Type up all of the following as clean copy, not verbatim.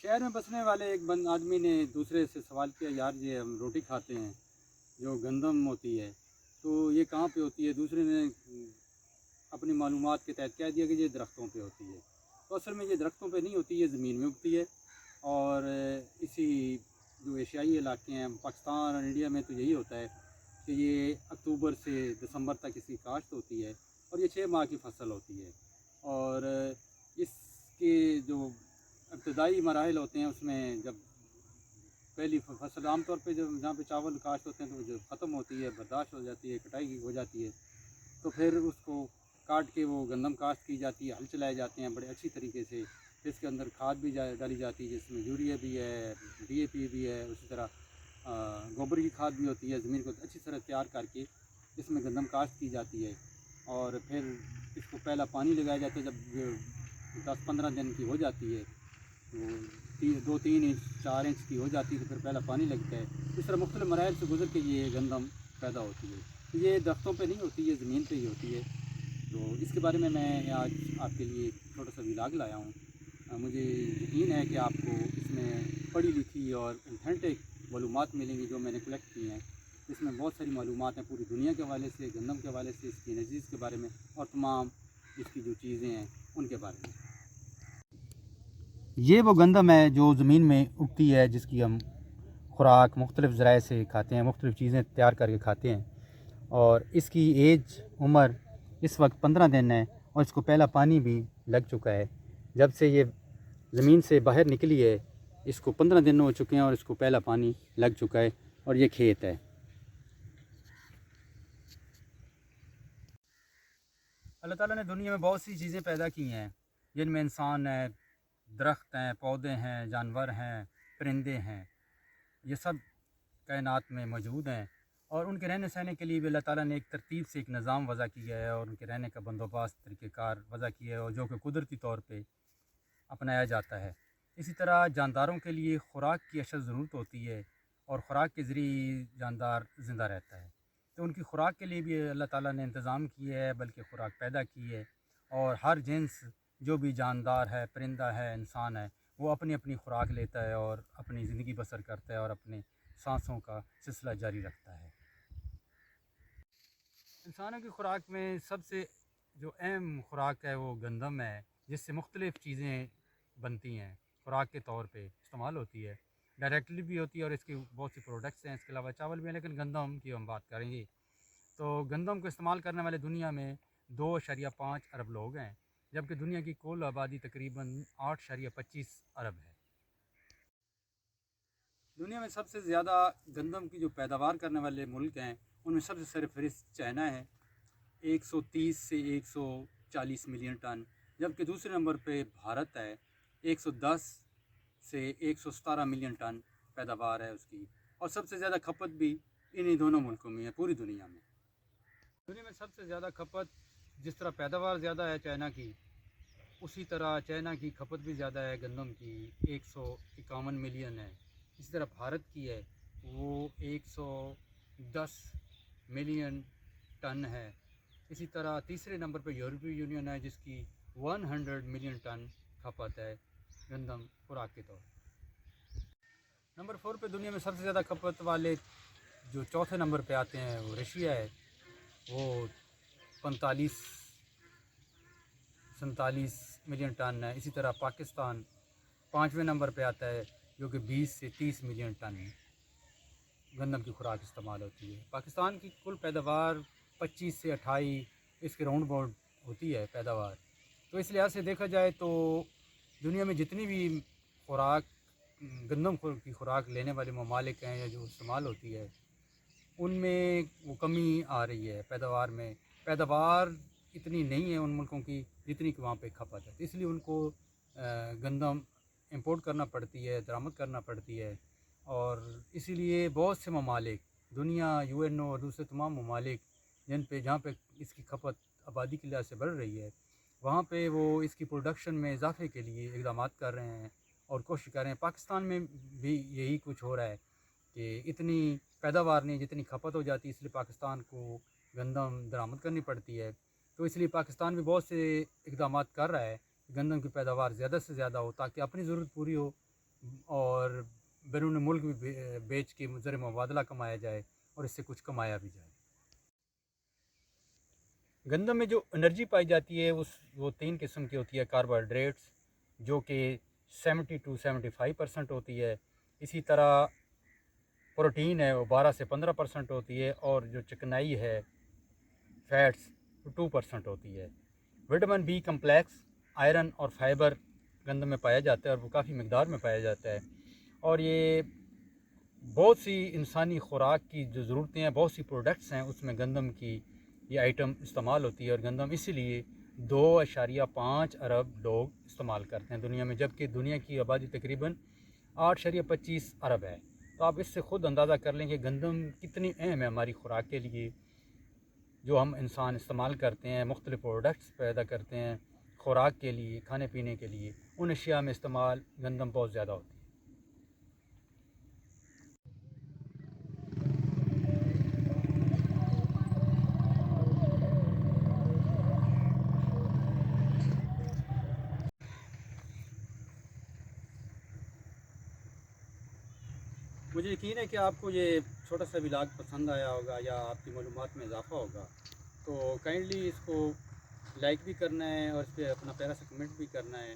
शहर में बसने वाले एक बंद आदमी ने दूसरे से सवाल किया, यार ये हम रोटी खाते हैं जो गंदम होती है, तो ये कहाँ पे होती है? दूसरे ने अपनी मालूमात के तहत कह दिया कि ये दरख्तों पे होती है। तो असल में ये दरख्तों पे नहीं होती, ये ज़मीन में उगती है। और इसी जो एशियाई इलाके हैं, पाकिस्तान और इंडिया में तो यही होता है कि ये अक्टूबर से दिसंबर तक इसकी काश्त होती है और ये 6 माह की फसल होती है। और इसके जो इब्तदाई मराहल होते हैं, उसमें जब पहली फसल आमतौर पे जब जहाँ पे चावल काश्त होते हैं तो जो ख़त्म होती है, बर्दाश्त हो जाती है, कटाई हो जाती है, तो फिर उसको काट के वो गंदम काश्त की जाती है, हल चलाए जाते हैं बड़े अच्छी तरीके से। इसके अंदर खाद भी डाली जाती है, जिसमें यूरिया भी है, डीएपी भी है, उसी तरह गोबर की खाद भी होती है। ज़मीन को अच्छी तरह तैयार करके इसमें गंदम काश्त की जाती है और फिर इसको पहला पानी लगाया जाता है। जब 10-15 दिन की हो जाती है तो 2-3 इंच 4 इंच की हो जाती है तो फिर पहला पानी लगता है। इस तरह मुख्तलिफ मराहल से गुजर के ये गंदम पैदा होती है। तो ये दरख्तों पे नहीं होती, ये ज़मीन पे ही होती है। तो इसके बारे में मैं आज आपके लिए एक छोटा सा व्लॉग लाया हूँ। मुझे यकीन है कि आपको इसमें पढ़ी लिखी और ऑथेंटिक मालूमात मिलेंगी जो मैंने कलेक्ट की हैं। इसमें बहुत सारी मालूमात हैं पूरी दुनिया के हवाले से, गंदम के हवाले से, इसकी एनर्जीज़ के बारे में और तमाम इसकी जो चीज़ें हैं उनके बारे में। ये वो गंदम है जो ज़मीन में उगती है, जिसकी हम खुराक मुख्तलिफ़ ज़राए से खाते हैं, मुख्तलिफ़ चीज़ें तैयार करके खाते हैं। और इसकी उम्र इस वक्त 15 दिन है और इसको पहला पानी भी लग चुका है। जब से ये ज़मीन से बाहर निकली है इसको 15 दिन हो चुके हैं और इसको पहला पानी लग चुका है और ये खेत है। अल्लाह ताला ने दुनिया में बहुत सी चीज़ें पैदा की हैं, जिनमें इंसान है, दरख्त हैं, पौधे हैं, जानवर हैं, परिंदे हैं। ये सब कायनात में मौजूद हैं और उनके रहने सहने के लिए भी अल्लाह ताला ने एक तरतीब से एक निज़ाम वज़ा किया है और उनके रहने का बंदोबस्त तरीक़ेकार वज़ा किया है और जो कि कुदरती तौर पे अपनाया जाता है। इसी तरह जानदारों के लिए ख़ुराक की अशद ज़रूरत होती है और ख़ुराक के ज़रिए जानदार ज़िंदा रहता है। तो उनकी ख़ुराक के लिए भी अल्लाह ताला ने इंतज़ाम किया है, बल्कि ख़ुराक पैदा की है। और हर जिन्स जो भी जानदार है, परिंदा है, इंसान है, वो अपनी अपनी ख़ुराक लेता है और अपनी ज़िंदगी बसर करता है और अपने सांसों का सिलसिला जारी रखता है। इंसानों की ख़ुराक में सबसे जो अहम ख़ुराक है वो गंदम है, जिससे मुख्तलिफ़ चीज़ें बनती हैं, ख़ुराक के तौर पे इस्तेमाल होती है, डायरेक्टली भी होती है और इसकी बहुत सी प्रोडक्ट्स हैं। इसके अलावा चावल भी हैं, लेकिन गंदम की हम बात करेंगे। तो गंदम को इस्तेमाल करने वाले दुनिया में 2.5 अरब लोग हैं, जबकि दुनिया की कुल आबादी तकरीबन 8.25 अरब है। दुनिया में सबसे ज़्यादा गंदम की जो पैदावार करने वाले मुल्क हैं उनमें सबसे सरफहरिस्त चाइना है, 130 से 140 मिलियन टन। जबकि दूसरे नंबर पे भारत है, 110 से 117 मिलियन टन पैदावार है उसकी। और सबसे ज़्यादा खपत भी इन्हीं दोनों मुल्कों में है पूरी दुनिया में। दुनिया में सबसे ज़्यादा खपत, जिस तरह पैदावार ज़्यादा है चाइना की, उसी तरह चाइना की खपत भी ज़्यादा है गंदम की, 151 मिलियन है। इसी तरह भारत की है, वो 110 मिलियन टन है। इसी तरह तीसरे नंबर पर यूरोपीय यूनियन है, जिसकी 100 मिलियन टन खपत है गंदम खुराक के तौर। नंबर 4 पे दुनिया में सबसे ज़्यादा खपत वाले जो चौथे नंबर पे आते हैं वो रशिया है, वो 45-47 मिलियन टन है। इसी तरह पाकिस्तान 5वें नंबर पे आता है, जो कि 20 से 30 मिलियन टन गंदम की खुराक इस्तेमाल होती है। पाकिस्तान की कुल पैदावार 25 से 28 इसके राउंड अबाउट होती है पैदावार। तो इस लिहाज से देखा जाए तो दुनिया में जितनी भी खुराक गंदम की खुराक लेने वाले ममालिक हैं या जो इस्तेमाल होती है, उनमें वो कमी आ रही है पैदावार में। पैदावार इतनी नहीं है उन मुल्कों की जितनी कि वहाँ पे खपत है, तो इसलिए उनको गंदम इंपोर्ट करना पड़ती है, दरामद करना पड़ती है। और इसीलिए बहुत से ममालिक दुनिया, यूएनओ और दूसरे तमाम ममालिक जहाँ पे इसकी खपत आबादी के लिहाज से बढ़ रही है, वहाँ पे वो इसकी प्रोडक्शन में इजाफे के लिए इक़दाम कर रहे हैं और कोशिश कर रहे हैं। पाकिस्तान में भी यही कुछ हो रहा है कि इतनी पैदावार नहीं जितनी खपत हो जाती है, इसलिए पाकिस्तान को गंदम दरामद करनी पड़ती है। तो इसलिए पाकिस्तान भी बहुत से इक़दाम कर रहा है कि गंदम की पैदावार ज़्यादा से ज़्यादा हो ताकि अपनी ज़रूरत पूरी हो اور بیرون ملک بھی بیچ کے زر مبادلہ کمایا جائے اور اس سے کچھ کمایا بھی جائے۔ گندم میں جو انرجی پائی جاتی ہے وہ 3 قسم کی ہوتی ہے۔ کاربوہائیڈریٹس جو کہ 70 to 75% ہوتی ہے، اسی طرح پروٹین ہے وہ 12 سے 15% ہوتی ہے، اور جو چکنائی ہے فیٹس 2% ہوتی ہے۔ وٹامن بی کمپلیکس، آئرن اور فائبر گندم میں پایا جاتا ہے، اور وہ کافی مقدار میں پایا جاتا ہے، اور یہ بہت سی انسانی خوراک کی جو ضرورتیں ہیں، بہت سی پروڈکٹس ہیں، اس میں گندم کی یہ آئٹم استعمال ہوتی ہے، اور گندم اسی لیے 2.5 ارب لوگ استعمال کرتے ہیں دنیا میں، جبکہ دنیا کی آبادی تقریباً 8.25 ارب ہے۔ تو آپ اس سے خود اندازہ کر لیں کہ گندم کتنی اہم ہے ہماری خوراک کے لیے، جو ہم انسان استعمال کرتے ہیں، مختلف پروڈکٹس پیدا کرتے ہیں خوراک کے لیے، کھانے پینے کے لیے، ان اشیاء میں استعمال گندم بہت زیادہ ہوتی ہے۔ مجھے یقین ہے کہ آپ کو یہ چھوٹا سا ولاگ پسند آیا ہوگا یا آپ کی معلومات میں اضافہ ہوگا، تو کائنڈلی اس کو لائک بھی کرنا ہے اور اس پہ اپنا پیارا سا کمنٹ بھی کرنا ہے۔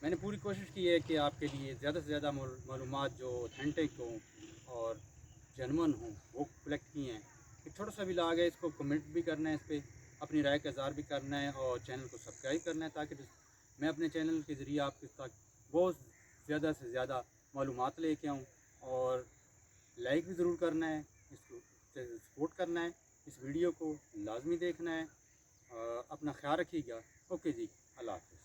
میں نے پوری کوشش کی ہے کہ آپ کے لیے زیادہ سے زیادہ معلومات جو اوتھینٹک ہوں اور جنون ہوں وہ کلیکٹ کی ہیں۔ ایک چھوٹا سا ولاگ ہے، اس کو کمنٹ بھی کرنا ہے، اس پہ اپنی رائے کا اظہار بھی کرنا ہے، اور چینل کو سبسکرائب کرنا ہے، تاکہ میں اپنے چینل کے ذریعے آپ کے تک بہت زیادہ سے زیادہ معلومات لے کے آؤں۔ اور لائک بھی ضرور کرنا ہے، اس کو سپورٹ کرنا ہے، اس ویڈیو کو لازمی دیکھنا ہے، اپنا خیال رکھیے گا۔ اوکے جی، اللہ حافظ۔